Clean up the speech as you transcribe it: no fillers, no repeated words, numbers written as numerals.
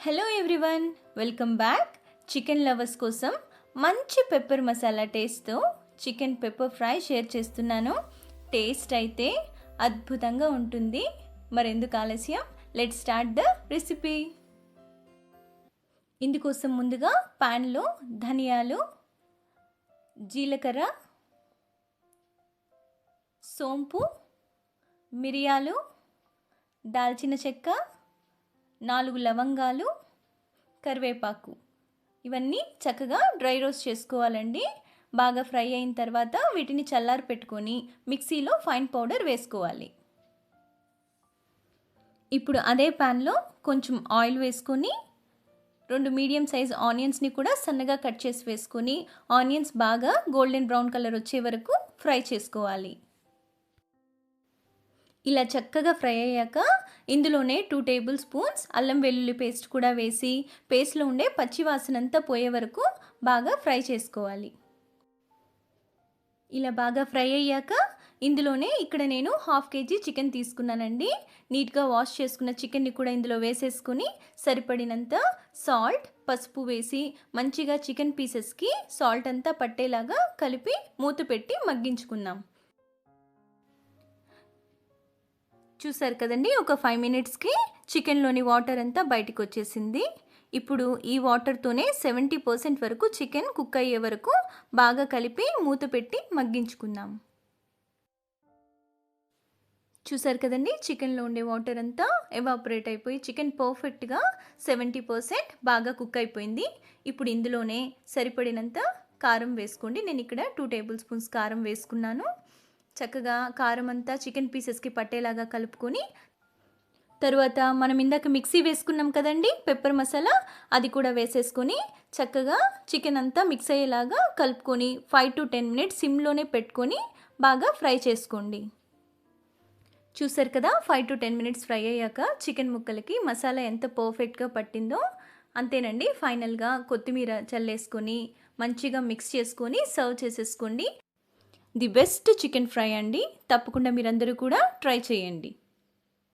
Hello everyone, welcome back. Chicken lovers కోసం మంచి pepper masala టేస్ట్తో చికెన్ పెప్పర్ ఫ్రై షేర్ చేస్తున్నాను. టేస్ట్ అయితే అద్భుతంగా ఉంటుంది. మరెందుకు ఆలస్యం, లెట్స్ స్టార్ట్ ద రెసిపీ. ఇందుకోసం ముందుగా ప్యాన్లో ధనియాలు, జీలకర్ర, సోంపు, మిరియాలు, దాల్చిన చెక్క, 4 లవంగాలు, కరివేపాకు ఇవన్నీ చక్కగా డ్రై రోస్ట్ చేసుకోవాలండి. బాగా ఫ్రై అయిన తర్వాత వీటిని చల్లారి పెట్టుకొని మిక్సీలో ఫైన్ పౌడర్ వేసుకోవాలి. ఇప్పుడు అదే ప్యాన్లో కొంచెం ఆయిల్ వేసుకొని 2 మీడియం సైజ్ ఆనియన్స్ని కూడా సన్నగా కట్ చేసి వేసుకొని ఆనియన్స్ బాగా గోల్డెన్ బ్రౌన్ కలర్ వచ్చే వరకు ఫ్రై చేసుకోవాలి. ఇలా చక్కగా ఫ్రై అయ్యాక ఇందులోనే 2 టేబుల్ స్పూన్స్ అల్లం వెల్లుల్లి పేస్ట్ కూడా వేసి పేస్ట్లో ఉండే పచ్చి వాసన అంతా పోయే వరకు బాగా ఫ్రై చేసుకోవాలి. ఇలా బాగా ఫ్రై అయ్యాక ఇందులోనే ఇక్కడ నేను 1/2 కేజీ చికెన్ తీసుకున్నానండి. నీట్గా వాష్ చేసుకున్న చికెన్ని కూడా ఇందులో వేసేసుకొని సరిపడినంత సాల్ట్, పసుపు వేసి మంచిగా చికెన్ పీసెస్కి సాల్ట్ అంతా పట్టేలాగా కలిపి మూత పెట్టి మగ్గించుకుందాం. చూసారు కదండి, ఒక 5 మినిట్స్కి చికెన్లోని వాటర్ అంతా బయటకు వచ్చేసింది. ఇప్పుడు ఈ వాటర్తోనే 70% వరకు చికెన్ కుక్ అయ్యే వరకు బాగా కలిపి మూత పెట్టి మగ్గించుకుందాం. చూసారు కదండి, చికెన్లో ఉండే వాటర్ అంతా ఎవాపరేట్ అయిపోయి చికెన్ పర్ఫెక్ట్గా 70% బాగా కుక్ అయిపోయింది. ఇప్పుడు ఇందులోనే సరిపడినంత కారం వేసుకోండి. నేను ఇక్కడ 2 టేబుల్ స్పూన్స్ కారం వేసుకున్నాను. చక్కగా కారం అంతా చికెన్ పీసెస్కి పట్టేలాగా కలుపుకొని తరువాత మనం ఇందాక మిక్సీ వేసుకున్నాం కదండి పెప్పర్ మసాలా, అది కూడా వేసేసుకొని చక్కగా చికెన్ అంతా మిక్స్ అయ్యేలాగా కలుపుకొని 5 to 10 మినిట్స్ సిమ్లోనే పెట్టుకొని బాగా ఫ్రై చేసుకోండి. చూసారు కదా, 5 to 10 మినిట్స్ ఫ్రై అయ్యాక చికెన్ ముక్కలకి మసాలా ఎంత పర్ఫెక్ట్గా పట్టిందో. అంతేనండి, ఫైనల్గా కొత్తిమీర చల్లేసుకొని మంచిగా మిక్స్ చేసుకొని సర్వ్ చేసేసుకోండి. ది బెస్ట్ చికెన్ ఫ్రై అండి. తప్పకుండా మీరందరూ కూడా ట్రై చేయండి.